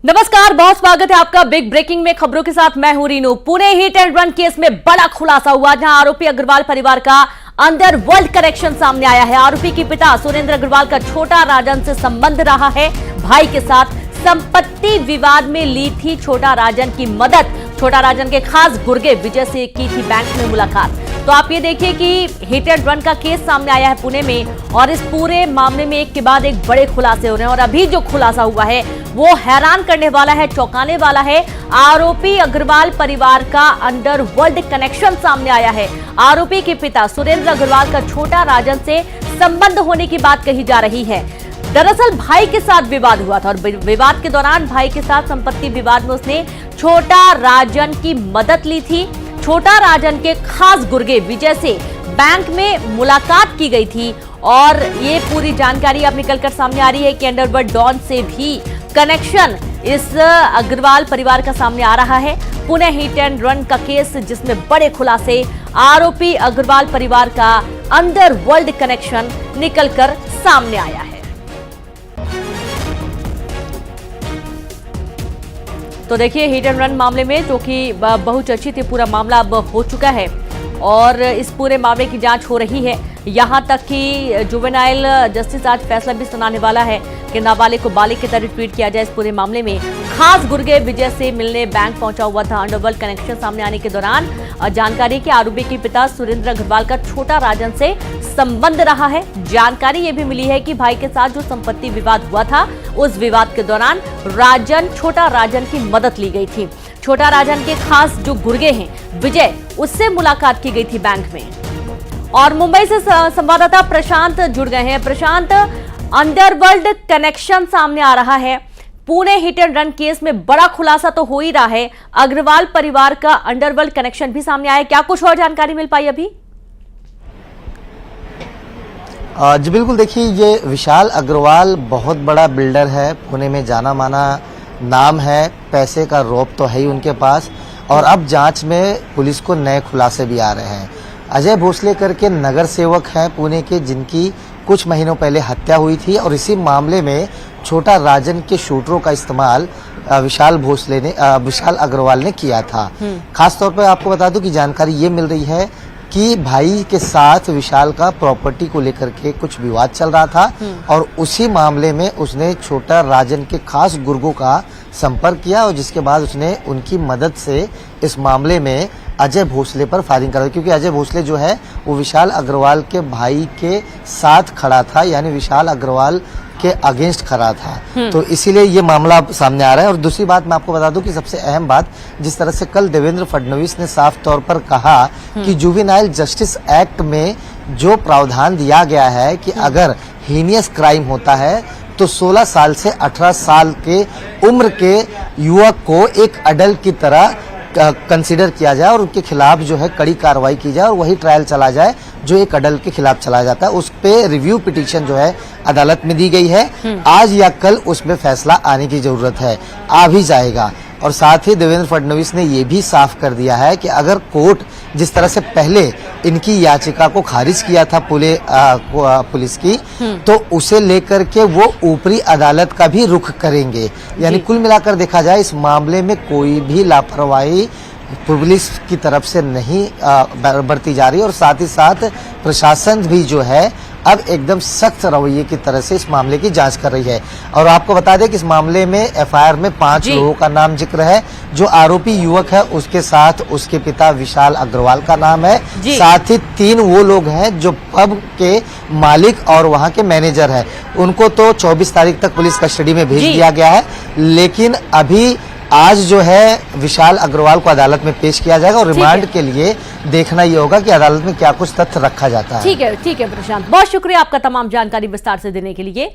नमस्कार, बहुत स्वागत है आपका बिग ब्रेकिंग में। खबरों के साथ मैं हूं Reenu. Pune hit and run case में बड़ा खुलासा हुआ, जहां आरोपी अग्रवाल परिवार का अंडरवर्ल्ड कनेक्शन सामने आया है। आरोपी के पिता सुरेंद्र अग्रवाल का छोटा राजन से संबंध रहा है। भाई के साथ संपत्ति विवाद में ली थी छोटा राजन की मदद। छोटा राजन के खास गुर्गे विजय से की थी बैंक में मुलाकात। तो आप ये देखिए कि हिट एंड रन का केस सामने आया है पुणे में, और इस पूरे मामले में एक के बाद एक बड़े खुलासे हो रहे हैं। और अभी जो खुलासा हुआ है वो हैरान करने वाला है, चौंकाने वाला है। आरोपी अग्रवाल परिवार का अंडरवर्ल्ड कनेक्शन सामने आया है। आरोपी के पिता सुरेंद्र अग्रवाल का छोटा राजन से संबंध होने की बात कही जा रही है। दरअसल भाई के साथ विवाद हुआ था, और विवाद के दौरान भाई के साथ संपत्ति विवाद में उसने छोटा राजन की मदद ली थी। छोटा राजन के खास गुर्गे विजय से बैंक में मुलाकात की गई थी, और ये पूरी जानकारी अब निकलकर सामने आ रही है कि अंडरवर्ल्ड डॉन से भी कनेक्शन इस अग्रवाल परिवार का सामने आ रहा है। पुणे हिट एंड रन का केस जिसमें बड़े खुलासे, आरोपी अग्रवाल परिवार का अंडरवर्ल्ड कनेक्शन निकलकर सामने आया है। तो देखिए, हिट एंड रन मामले में जो कि बहुचर्चित ये पूरा मामला अब हो चुका है, और इस पूरे मामले की जांच हो रही है। यहां तक कि जुवेनाइल जस्टिस आज फैसला भी सुनाने वाला है कि नाबालिग को बालिग की तरह ट्रीट किया जाए। इस पूरे मामले में खास गुर्गे विजय से मिलने बैंक पहुंचा हुआ था। अंडरवर्ल्ड कनेक्शन सामने आने के दौरान जानकारी कि आरोपी के पिता सुरेंद्र अग्रवाल का छोटा राजन से संबंध रहा है। जानकारी ये भी मिली है कि भाई के साथ जो संपत्ति विवाद हुआ था, उस विवाद के दौरान छोटा राजन की मदद ली गई थी। छोटा राजन के खास जो गुर्गे हैं विजय, उससे मुलाकात की गई थी बैंक में। और मुंबई से संवाददाता प्रशांत जुड़ गए हैं। प्रशांत, अंडरवर्ल्ड कनेक्शन सामने आ रहा है। Pune hit and run case में बड़ा खुलासा तो हो ही रहा है, अग्रवाल परिवार का अंडरवर्ल्ड कनेक्शन भी सामने आया। क्या कुछ और जानकारी मिल पाई अभी? जी बिल्कुल, देखिए ये विशाल अग्रवाल बहुत बड़ा बिल्डर है, पुणे में जाना माना नाम है, पैसे का रौब तो है ही उनके पास। और अब जांच में पुलिस को नए खुलासे भी आ रहे हैं। अजय भोसले करके नगर सेवक हैं पुणे के, जिनकी कुछ महीनों पहले हत्या हुई थी, और इसी मामले में छोटा राजन के शूटरों का इस्तेमाल विशाल अग्रवाल ने किया था। खासतौर पर आपको बता दूं कि जानकारी ये मिल रही है कि भाई के साथ विशाल का प्रॉपर्टी को लेकर के कुछ विवाद चल रहा था, और उसी मामले में उसने छोटा राजन के खास गुर्गों का संपर्क किया, और जिसके बाद उसने उनकी मदद से इस मामले में अजय भोसले पर फायरिंग करा। क्योंकि अजय भोसले जो है वो विशाल अग्रवाल के भाई के साथ खड़ा था, यानी विशाल अग्रवाल के अगेंस्ट खड़ा था। तो इसीलिए ये मामला सामने आ रहा है। और दूसरी बात मैं आपको बता दूं कि सबसे अहम बात, जिस तरह से कल देवेंद्र फडणवीस ने साफ तौर पर कहा कि जुवेनाइल जस्टिस एक्ट में जो प्रावधान दिया गया है कि अगर हीनियस क्राइम होता है तो 16 साल से 18 साल के उम्र के युवक को एक अडल्ट की तरह कंसीडर किया जाए, और उनके खिलाफ जो है कड़ी कार्रवाई की जाए, और वही ट्रायल चला जाए जो एक अडल्ट के खिलाफ चला जाता है। उस पे रिव्यू पिटीशन जो है अदालत में दी गई है। आज या कल उसमें फैसला आने की जरूरत है, आ भी जाएगा। और साथ ही देवेंद्र फडणवीस ने यह भी साफ कर दिया है कि अगर कोर्ट जिस तरह से पहले इनकी याचिका को खारिज किया था पुलिस की, तो उसे लेकर के वो ऊपरी अदालत का भी रुख करेंगे। यानी कुल मिलाकर देखा जाए, इस मामले में कोई भी लापरवाही पुलिस की तरफ से नहीं बरती जा रही, और साथ ही साथ प्रशासन भी जो है अब एकदम सख्त रवैये की तरह से इस मामले की जांच कर रही है। और आपको बता दें कि इस मामले में एफआईआर में 5 लोगों का नाम जिक्र है। जो आरोपी युवक है उसके साथ उसके पिता विशाल अग्रवाल का नाम है, साथ ही 3 वो लोग हैं जो पब के मालिक और वहां के मैनेजर है। उनको तो 24 तारीख तक पुलिस कस्टडी में भेज दिया गया है, लेकिन अभी आज जो है विशाल अग्रवाल को अदालत में पेश किया जाएगा, और रिमांड के लिए देखना ये होगा कि अदालत में क्या कुछ तथ्य रखा जाता है। ठीक है प्रशांत, बहुत शुक्रिया आपका तमाम जानकारी विस्तार से देने के लिए।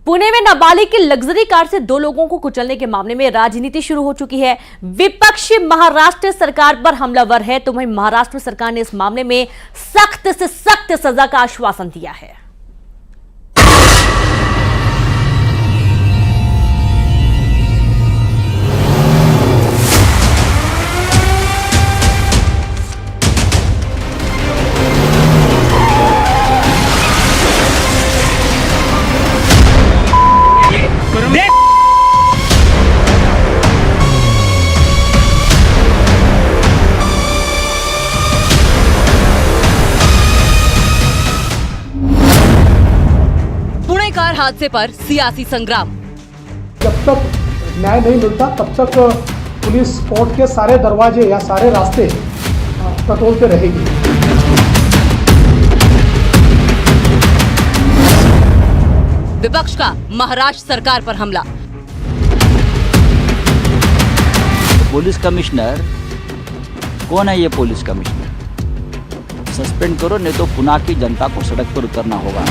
पुणे में नाबालिग की लग्जरी कार से 2 लोगों को कुचलने के मामले में राजनीति शुरू हो चुकी है। विपक्ष महाराष्ट्र सरकार पर हमलावर है, तो वहीं महाराष्ट्र सरकार ने इस मामले में सख्त से सख्त सजा का आश्वासन दिया है। कार हादसे पर सियासी संग्राम। जब तक न्याय नहीं मिलता तब तक पुलिस कोर्ट के सारे दरवाजे या सारे रास्ते टटोलते रहेगी। विपक्ष का महाराष्ट्र सरकार पर हमला। पुलिस कमिश्नर कौन है? ये पुलिस कमिश्नर सस्पेंड करो, नहीं तो पुणे की जनता को सड़क पर उतरना होगा।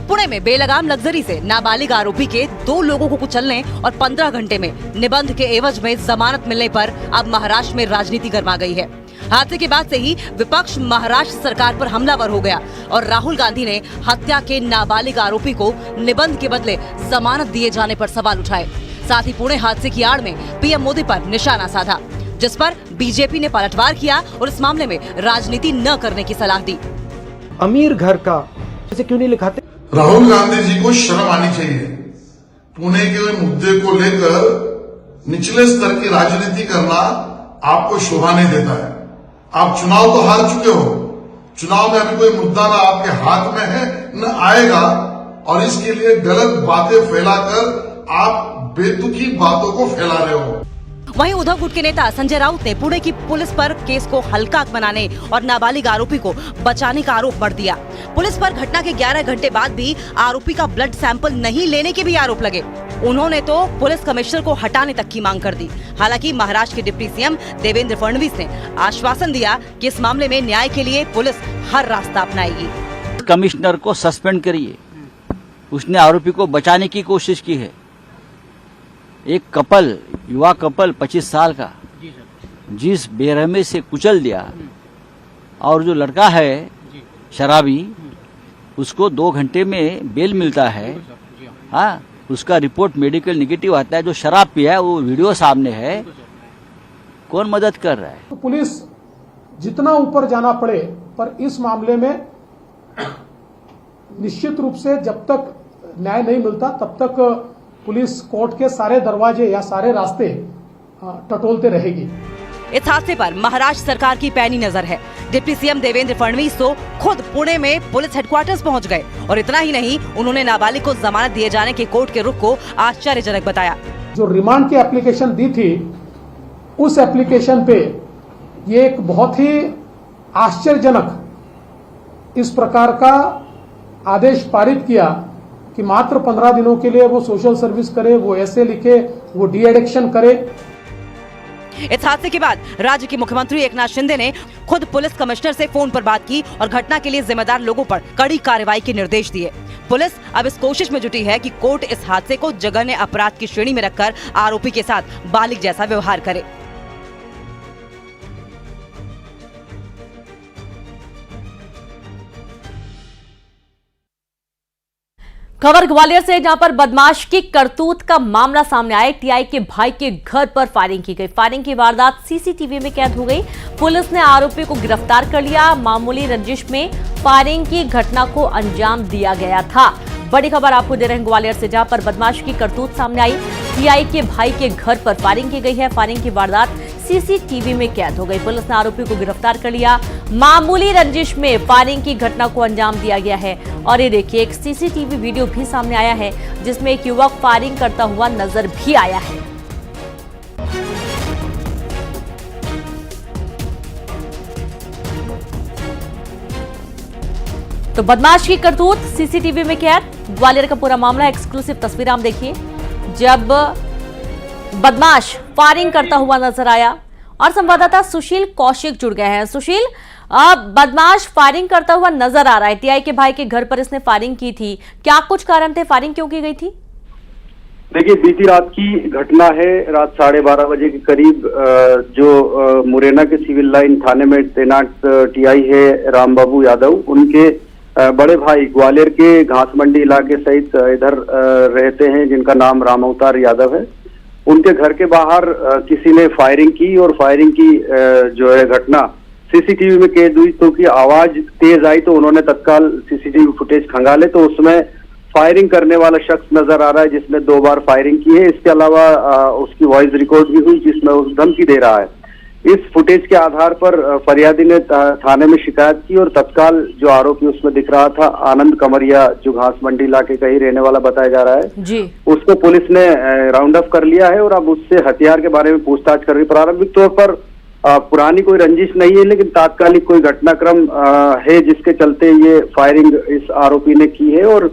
पुणे में बेलगाम लग्जरी से नाबालिग आरोपी के 2 लोगों को कुचलने और 15 घंटे में निबंध के एवज में जमानत मिलने पर अब महाराष्ट्र में राजनीति गर्मा गई है। हादसे के बाद से ही विपक्ष महाराष्ट्र सरकार पर हमलावर हो गया और राहुल गांधी ने हत्या के नाबालिग आरोपी को निबंध के बदले जमानत दिए जाने पर सवाल उठाए। साथ ही पुणे हादसे की आड़ में पीएम मोदी पर निशाना साधा, जिस पर बीजेपी ने पलटवार किया और इस मामले में राजनीति न करने की सलाह दी। अमीर घर का इसे क्यों नहीं लिखाते? राहुल गांधी जी को शर्म आनी चाहिए। पुणे के मुद्दे को लेकर निचले स्तर की राजनीति करना आपको शोभा नहीं देता है। आप चुनाव तो हार चुके हो, चुनाव में अभी कोई मुद्दा ना आपके हाथ में है न आएगा, और इसके लिए गलत बातें फैलाकर आप बेतुकी बातों को फैला रहे हो। वहीं उद्धव गुट के नेता संजय राउत ने पुणे की पुलिस पर केस को हल्का बनाने और नाबालिग आरोपी को बचाने का आरोप मढ़ दिया। पुलिस पर घटना के 11 घंटे बाद भी आरोपी का ब्लड सैंपल नहीं लेने के भी आरोप लगे। उन्होंने तो पुलिस कमिश्नर को हटाने तक की मांग कर दी। हालांकि महाराष्ट्र के डिप्टी सीएम देवेंद्र फडणवीस ने आश्वासन दिया कि इस मामले में न्याय के लिए पुलिस हर रास्ता अपनाएगी। कमिश्नर को सस्पेंड करिए, उसने आरोपी को बचाने की कोशिश की है। एक कपल, युवा कपल 25 साल का, जिस बेरहमी से कुचल दिया, और जो लड़का है शराबी, उसको 2 घंटे में बेल मिलता है। हाँ, उसका रिपोर्ट मेडिकल नेगेटिव आता है। जो शराब पिया है वो वीडियो सामने है, कौन मदद कर रहा है? तो पुलिस जितना ऊपर जाना पड़े, पर इस मामले में निश्चित रूप से जब तक न्याय नहीं मिलता तब तक पुलिस कोर्ट के सारे दरवाजे या सारे रास्ते टटोलते रहेगी। इस हादसे पर महाराष्ट्र सरकार की पैनी नजर है। डिप्टी सीएम देवेंद्र फडणवीस तो खुद पुणे में पुलिस हेडक्वार्टर्स पहुंच गए और इतना ही नहीं, उन्होंने नाबालिग को जमानत दिए जाने के कोर्ट के रुख को आश्चर्यजनक बताया। जो रिमांड की एप्लीकेशन दी थी, उस एप्लीकेशन पे ये एक बहुत ही आश्चर्यजनक इस प्रकार का आदेश पारित किया कि मात्र 15 दिनों के लिए वो सोशल सर्विस करे, वो ऐसे लिखे, वो डी एडिक्शन करे। इस हादसे के बाद राज्य के मुख्यमंत्री एकनाथ शिंदे ने खुद पुलिस कमिश्नर से फोन पर बात की और घटना के लिए जिम्मेदार लोगों पर कड़ी कार्रवाई के निर्देश दिए। पुलिस अब इस कोशिश में जुटी है कि कोर्ट इस हादसे को जघन्य अपराध की श्रेणी में रखकर आरोपी के साथ बालिग जैसा व्यवहार करे। खबर ग्वालियर से, जहां पर बदमाश की करतूत का मामला सामने आया। टीआई के भाई के घर पर फायरिंग की गई। फायरिंग की वारदात सीसीटीवी में कैद हो गई। पुलिस ने आरोपी को गिरफ्तार कर लिया। मामूली रंजिश में फायरिंग की घटना को अंजाम दिया गया था। बड़ी खबर आपको दे रहे हैं ग्वालियर से, जहां पर बदमाश की करतूत सामने आई। टीआई के भाई के घर पर फायरिंग की गई है। फायरिंग की वारदात सीसीटीवी में कैद हो गई। पुलिस ने आरोपी को गिरफ्तार कर लिया। मामूली रंजिश में फायरिंग की घटना को अंजाम दिया गया है। और ये देखिए, एक सीसीटीवी वीडियो भी सामने आया है जिसमें एक युवक फायरिंग करता हुआ नजर भी आया है। तो बदमाश की करतूत सीसीटीवी में कैद, ग्वालियर का पूरा मामला। एक्सक्लूसिव तस्वीर आप देखिए, जब बदमाश फायरिंग करता हुआ नजर आया। और संवाददाता सुशील कौशिक जुड़ गए हैं। सुशील, बदमाश फायरिंग करता हुआ नजर आ रहा है। टीआई के भाई के घर पर इसने फायरिंग की थी, क्या कुछ कारण थे? फायरिंग क्यों की गई थी? देखिए, बीती रात की घटना है। रात 12:30 बजे के करीब जो मुरैना के सिविल लाइन थाने में तैनात टीआई है रामबाबू यादव, उनके बड़े भाई ग्वालियर के घास मंडी इलाके सहित इधर रहते हैं, जिनका नाम राम अवतार यादव है। उनके घर के बाहर किसी ने फायरिंग की और फायरिंग की जो है घटना सीसीटीवी में कैद हुई। तो की आवाज तेज आई तो उन्होंने तत्काल सीसीटीवी फुटेज खंगाले तो उसमें फायरिंग करने वाला शख्स नजर आ रहा है जिसने 2 बार फायरिंग की है। इसके अलावा उसकी वॉइस रिकॉर्ड भी हुई जिसमें उस धमकी दे रहा है। इस फुटेज के आधार पर फरियादी ने थाने में शिकायत की और तत्काल जो आरोपी उसमें दिख रहा था, आनंद कमरिया, जो घास मंडी इलाके का ही रहने वाला बताया जा रहा है जी, उसको पुलिस ने राउंड अप कर लिया है और अब उससे हथियार के बारे में पूछताछ कर रही। प्रारंभिक तौर पर पुरानी कोई रंजिश नहीं है, लेकिन तात्कालिक कोई घटनाक्रम है जिसके चलते ये फायरिंग इस आरोपी ने की है और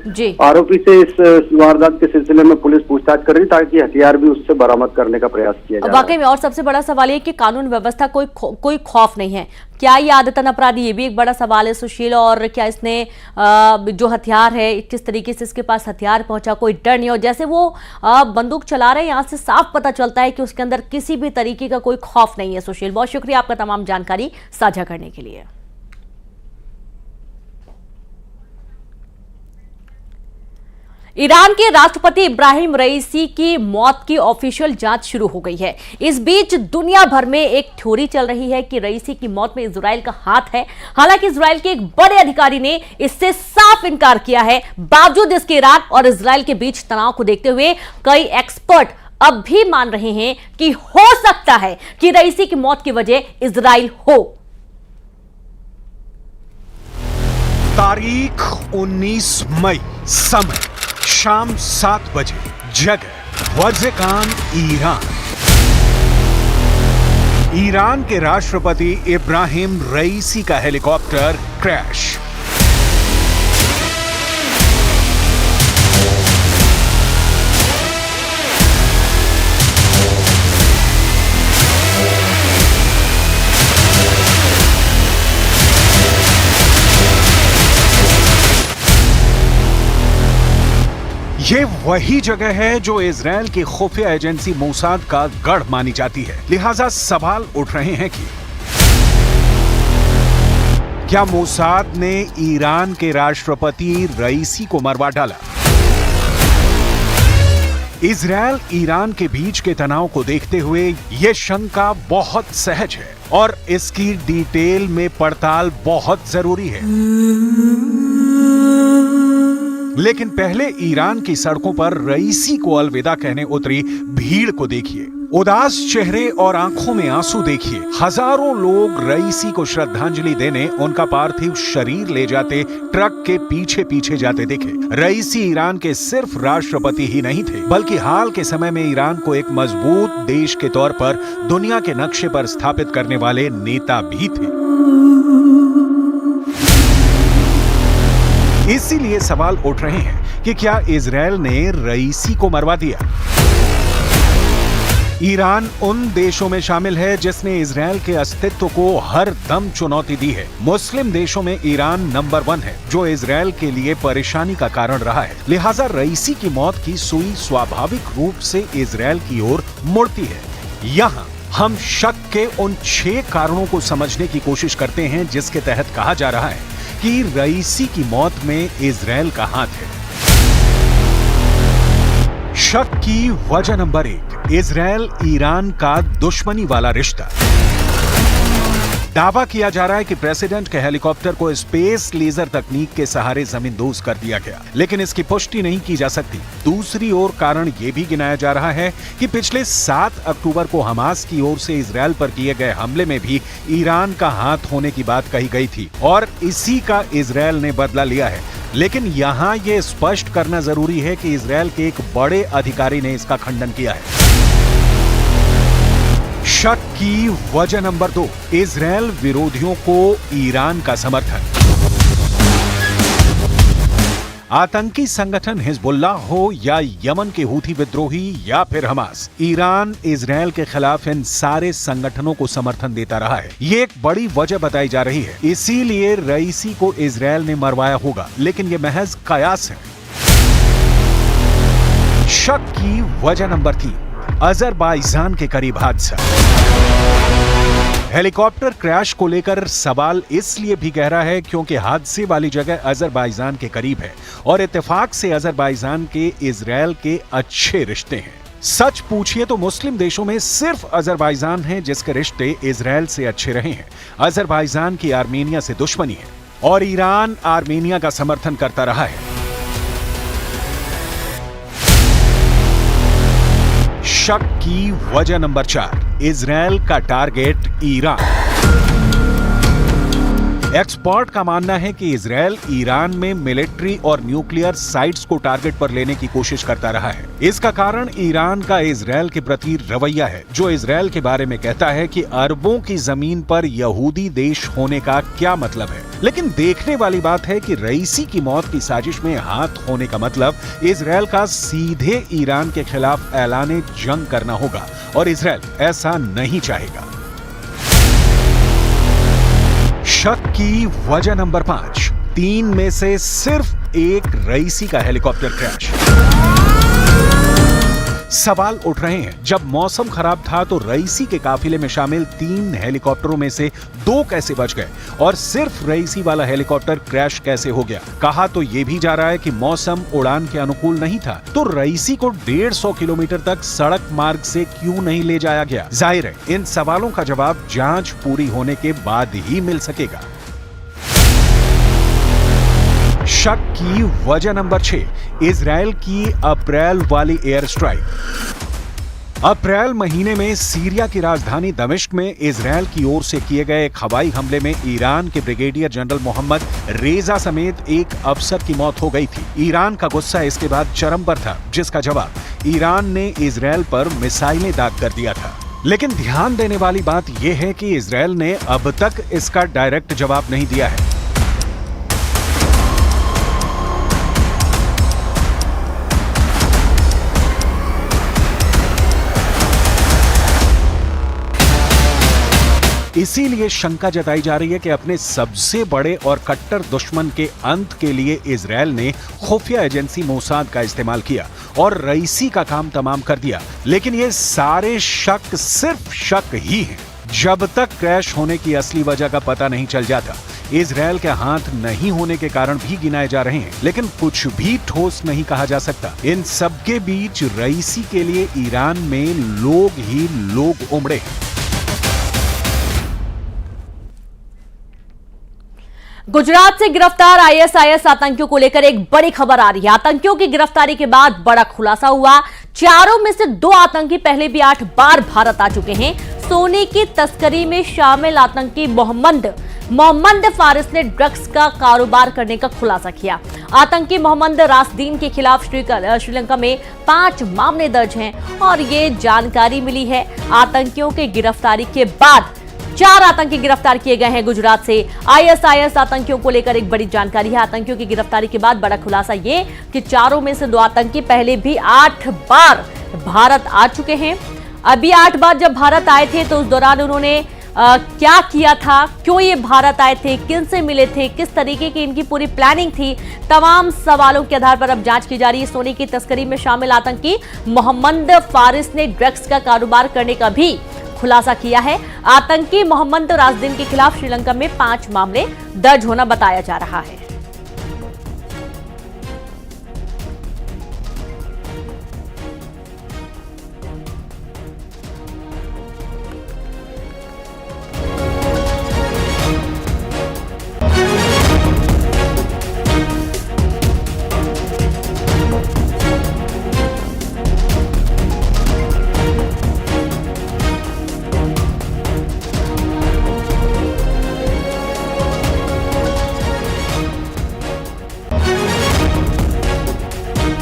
आरोपी से इस वारदात के सिलसिले में पुलिस पूछताछ कर रही ताकि हथियार भी उससे बरामद करने का प्रयास किया जाए। वाकई में, और सबसे बड़ा सवाल ये कि कानून व्यवस्था कोई खौफ नहीं है। क्या ये आदतन अपराधी, ये भी एक बड़ा सवाल है सुशील। और क्या इसने जो हथियार है, किस तरीके से इसके पास हथियार पहुंचा, कोई डर नहीं। और जैसे वो बंदूक चला रहे हैं, यहाँ से साफ पता चलता है कि उसके अंदर किसी भी तरीके का कोई खौफ नहीं है। सुशील, बहुत शुक्रिया आपका तमाम जानकारी साझा करने के लिए। ईरान के राष्ट्रपति इब्राहिम रईसी की मौत की ऑफिशियल जांच शुरू हो गई है। इस बीच दुनिया भर में एक थ्योरी चल रही है कि रईसी की मौत में इजराइल का हाथ है। हालांकि इजराइल के एक बड़े अधिकारी ने इससे साफ इनकार किया है। बावजूद इसके ईरान और इजराइल के बीच तनाव को देखते हुए कई एक्सपर्ट अब भी मान रहे हैं कि हो सकता है कि रईसी की मौत की वजह इजराइल हो। तारीख 19 मई, समय शाम 7 बजे, जगह वज़ेकान, ईरान। ईरान के राष्ट्रपति इब्राहिम रईसी का हेलीकॉप्टर क्रैश। ये वही जगह है जो इजराइल की खुफिया एजेंसी मोसाद का गढ़ मानी जाती है। लिहाजा सवाल उठ रहे हैं कि क्या मोसाद ने ईरान के राष्ट्रपति रईसी को मरवा डाला? इजराइल ईरान के बीच के तनाव को देखते हुए यह शंका बहुत सहज है और इसकी डिटेल में पड़ताल बहुत जरूरी है। लेकिन पहले ईरान की सड़कों पर रईसी को अलविदा कहने उतरी भीड़ को देखिए। उदास चेहरे और आंखों में आंसू देखिए। हजारों लोग रईसी को श्रद्धांजलि देने उनका पार्थिव शरीर ले जाते ट्रक के पीछे पीछे जाते देखे। रईसी ईरान के सिर्फ राष्ट्रपति ही नहीं थे, बल्कि हाल के समय में ईरान को एक मजबूत देश के तौर पर दुनिया के नक्शे पर स्थापित करने वाले नेता भी थे। इसीलिए सवाल उठ रहे हैं कि क्या इजराइल ने रईसी को मरवा दिया? ईरान उन देशों में शामिल है जिसने इजराइल के अस्तित्व को हर दम चुनौती दी है। मुस्लिम देशों में ईरान नंबर 1 है, जो इजराइल के लिए परेशानी का कारण रहा है। लिहाजा रईसी की मौत की सुई स्वाभाविक रूप से इजराइल की ओर मुड़ती है। यहाँ हम शक के उन 6 कारणों को समझने की कोशिश करते हैं जिसके तहत कहा जा रहा है कि रईसी की मौत में इजराइल का हाथ है। शक की वजह नंबर 1, इजराइल ईरान का दुश्मनी वाला रिश्ता। दावा किया जा रहा है कि प्रेसिडेंट के हेलीकॉप्टर को स्पेस लेजर तकनीक के सहारे जमींदोज कर दिया गया, लेकिन इसकी पुष्टि नहीं की जा सकती। दूसरी ओर कारण यह भी गिनाया जा रहा है कि पिछले 7 अक्टूबर को हमास की ओर से इजराइल पर किए गए हमले में भी ईरान का हाथ होने की बात कही गई थी और इसी का इजराइल ने बदला लिया है। लेकिन यहाँ यह स्पष्ट करना जरूरी है कि इजराइल के एक बड़े अधिकारी ने इसका खंडन किया है। शक की वजह नंबर 2, इजराइल विरोधियों को ईरान का समर्थन। आतंकी संगठन हिजबुल्लाह हो या यमन के हूथी विद्रोही या फिर हमास, ईरान इजराइल के खिलाफ इन सारे संगठनों को समर्थन देता रहा है। ये एक बड़ी वजह बताई जा रही है। इसीलिए रईसी को इजराइल ने मरवाया होगा, लेकिन ये महज कयास है। शक की वजह नंबर 3, अजरबैजान के करीब हादसा। हेलीकॉप्टर क्रैश को लेकर सवाल इसलिए भी गहरा है क्योंकि हादसे वाली जगह अजरबैजान के करीब है और इत्तेफाक से अजरबैजान के इजराइल के अच्छे रिश्ते हैं। सच पूछिए तो मुस्लिम देशों में सिर्फ अजरबैजान है जिसके रिश्ते इजराइल से अच्छे रहे हैं। अजरबैजान की आर्मेनिया से दुश्मनी है और ईरान आर्मेनिया का समर्थन करता रहा है। शक की वजह नंबर 4, इजरायल का टारगेट ईरान। एक्सपर्ट का मानना है कि इजरायल ईरान में मिलिट्री और न्यूक्लियर साइट्स को टारगेट पर लेने की कोशिश करता रहा है। इसका कारण ईरान का इजरायल के प्रति रवैया है, जो इजरायल के बारे में कहता है कि अरबों की जमीन पर यहूदी देश होने का क्या मतलब है। लेकिन देखने वाली बात है कि रईसी की मौत की साजिश में हाथ होने का मतलब इजरायल का सीधे ईरान के खिलाफ ऐलाने जंग करना होगा, और इजरायल ऐसा नहीं चाहेगा। शक की वजह नंबर 5, 3 में से सिर्फ एक रईसी का हेलीकॉप्टर क्रैश। सवाल उठ रहे हैं, जब मौसम खराब था तो रईसी के काफिले में शामिल 3 हेलीकॉप्टरों में से 2 कैसे बच गए और सिर्फ रईसी वाला हेलीकॉप्टर क्रैश कैसे हो गया? कहा तो यह भी जा रहा है कि मौसम उड़ान के अनुकूल नहीं था, तो रईसी को 150 किलोमीटर तक सड़क मार्ग से क्यों नहीं ले जाया गया? जाहिर है इन सवालों का जवाब जांच पूरी होने के बाद ही मिल सकेगा। शक की वजह नंबर 6, इजरायल की अप्रैल वाली एयर स्ट्राइक। अप्रैल महीने में सीरिया की राजधानी दमिश्क में इजरायल की ओर से किए गए एक हवाई हमले में ईरान के ब्रिगेडियर जनरल मोहम्मद रेजा समेत एक अफसर की मौत हो गई थी। ईरान का गुस्सा इसके बाद चरम पर था, जिसका जवाब ईरान ने इजरायल पर मिसाइलें दाग कर दिया था। लेकिन ध्यान देने वाली बात यह है कि इजरायल ने अब तक इसका डायरेक्ट जवाब नहीं दिया है। इसीलिए शंका जताई जा रही है कि अपने सबसे बड़े और कट्टर दुश्मन के अंत के लिए इजरायल ने खुफिया एजेंसी मोसाद का इस्तेमाल किया और रईसी का काम तमाम कर दिया। लेकिन ये सारे शक सिर्फ शक ही हैं। जब तक क्रैश होने की असली वजह का पता नहीं चल जाता, इजरायल के हाथ नहीं होने के कारण भी गिनाए जा रहे हैं, लेकिन कुछ भी ठोस नहीं कहा जा सकता। इन सबके बीच रईसी के लिए ईरान में लोग ही लोग उमड़े हैं। गुजरात से गिरफ्तार आईएसआईएस आतंकियों को लेकर एक बड़ी खबर आ रही है। आतंकियों की गिरफ्तारी के बाद बड़ा खुलासा हुआ। चारों में से 2 आतंकी पहले भी 8 बार भारत आ चुके हैं। सोने की तस्करी में शामिल आतंकी मोहम्मद फारिस ने ड्रग्स का कारोबार करने का खुलासा किया। आतंकी मोहम्मद रासदीन के खिलाफ श्रीलंका में 5 मामले दर्ज हैं और ये जानकारी मिली है। आतंकियों की गिरफ्तारी के बाद 4 आतंकी गिरफ्तार किए गए हैं गुजरात से। आईएसआईएस आतंकियों को लेकर एक बड़ी जानकारी है। आतंकियों की गिरफ्तारी के बाद बड़ा खुलासा ये कि चारों में से 2 आतंकी पहले भी 8 बार भारत आ चुके हैं। अभी 8 बार जब भारत आए थे तो उस दौरान उन्होंने क्या किया था, क्यों ये भारत आए थे, किन से मिले थे, किस तरीके की इनकी पूरी प्लानिंग थी, तमाम सवालों के आधार पर अब जांच की जा रही है। सोने की तस्करी में शामिल आतंकी मोहम्मद फारिस ने ड्रग्स का कारोबार करने का भी खुलासा किया है। आतंकी मोहम्मद रासदीन के खिलाफ श्रीलंका में 5 मामले दर्ज होना बताया जा रहा है।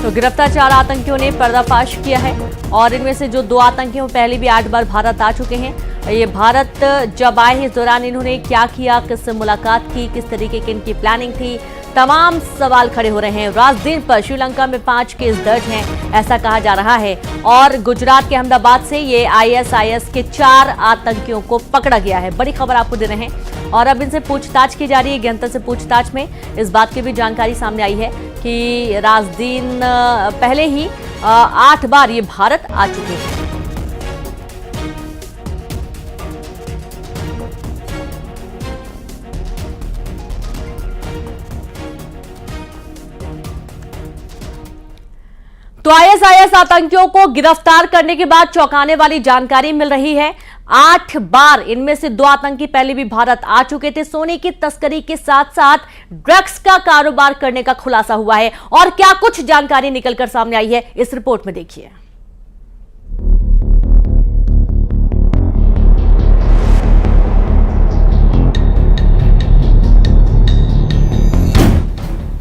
तो गिरफ्तार 4 आतंकियों ने पर्दाफाश किया है और इनमें से जो 2 आतंकी पहले भी 8 बार भारत आ चुके हैं। ये भारत जब आए इस दौरान इन्होंने क्या किया, किससे मुलाकात की, किस तरीके की इनकी प्लानिंग थी, तमाम सवाल खड़े हो रहे हैं। रासदीन पर श्रीलंका में 5 केस दर्ज हैं, ऐसा कहा जा रहा है। और गुजरात के अहमदाबाद से ये आईएसआईएस के 4 आतंकियों को पकड़ा गया है। बड़ी खबर आपको दे रहे हैं और अब इनसे पूछताछ की जा रही है। गहनता से पूछताछ में इस बात की भी जानकारी सामने आई है कि रासदीन पहले ही 8 बार ये भारत आ चुके हैं। तो आईएसआईएस आतंकियों को गिरफ्तार करने के बाद चौंकाने वाली जानकारी मिल रही है। 8 बार इनमें से 2 आतंकी पहले भी भारत आ चुके थे। सोने की तस्करी के साथ साथ ड्रग्स का कारोबार करने का खुलासा हुआ है और क्या कुछ जानकारी निकलकर सामने आई है, इस रिपोर्ट में देखिए।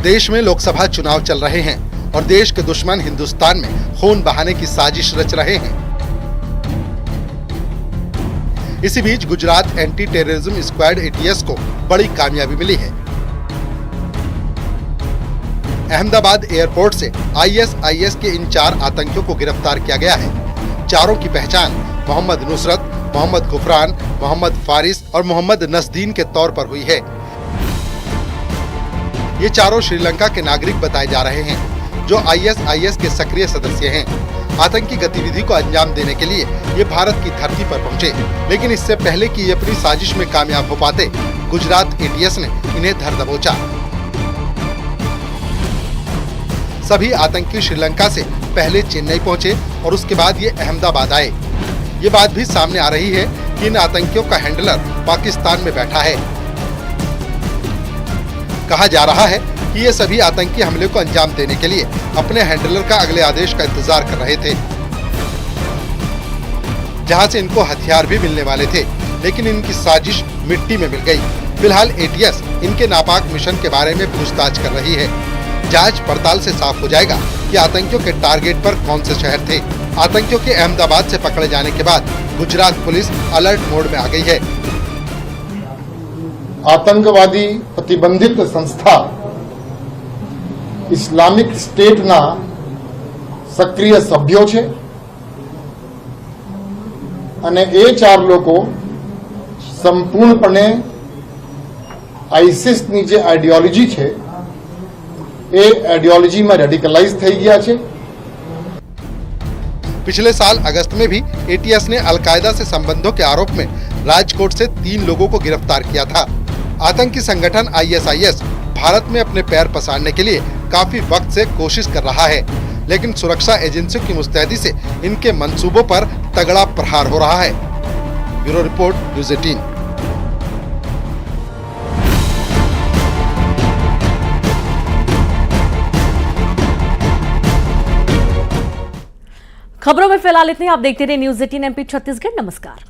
देश में लोकसभा चुनाव चल रहे हैं और देश के दुश्मन हिंदुस्तान में खून बहाने की साजिश रच रहे हैं। इसी बीच Gujarat anti terrorism squad ATS को बड़ी कामयाबी मिली है। अहमदाबाद एयरपोर्ट से ISIS के इन 4 आतंकियों को गिरफ्तार किया गया है। चारों की पहचान मोहम्मद नुसरत, मोहम्मद गुफरान, मोहम्मद फारिस और मोहम्मद नसदीन के तौर पर हुई है। ये चारों श्रीलंका के नागरिक बताए जा रहे हैं जो ISIS के सक्रिय सदस्य हैं। आतंकी गतिविधि को अंजाम देने के लिए ये भारत की धरती पर पहुंचे, लेकिन इससे पहले कि ये अपनी साजिश में कामयाब हो पाते, गुजरात ATS ने इन्हें धर दबोचा। सभी आतंकी श्रीलंका से पहले चेन्नई पहुंचे और उसके बाद ये अहमदाबाद आए। ये बात भी सामने आ रही है कि इन आतंकियों का हैंडलर पाकिस्तान में बैठा है। कहा जा रहा है कि ये सभी आतंकी हमले को अंजाम देने के लिए अपने हैंडलर का अगले आदेश का इंतजार कर रहे थे, जहां से इनको हथियार भी मिलने वाले थे, लेकिन इनकी साजिश मिट्टी में मिल गई। फिलहाल ATS इनके नापाक मिशन के बारे में पूछताछ कर रही है। जांच पड़ताल से साफ हो जाएगा कि आतंकियों के टारगेट पर कौन से शहर थे। आतंकियों के अहमदाबाद से पकड़े जाने के बाद गुजरात पुलिस अलर्ट मोड में आ गई है। आतंकवादी प्रतिबंधित संस्था इस्लामिक स्टेटના સક્રિય સભ્યો છે અને એ 4 લોકો સંપૂર્ણપણે આઈસિસની જે આઈડિયોલોજી છે એ આઈડિયોલોજીમાં રેડિકલાઇઝ થઈ ગયા છે। पिछले साल अगस्त में भी ATS ने अलकायदा से संबंधों के आरोप में राजकोट से 3 लोगों को गिरफ्तार किया था। आतंकी संगठन ISIS भारत में अपने पैर पसारने के लिए काफी वक्त से कोशिश कर रहा है, लेकिन सुरक्षा एजेंसियों की मुस्तैदी से इनके मंसूबों पर तगड़ा प्रहार हो रहा है। Bureau report, news 18। खबरों में फिलहाल इतने। आप देखते रहिए न्यूज़ 18 MP छत्तीसगढ़। नमस्कार।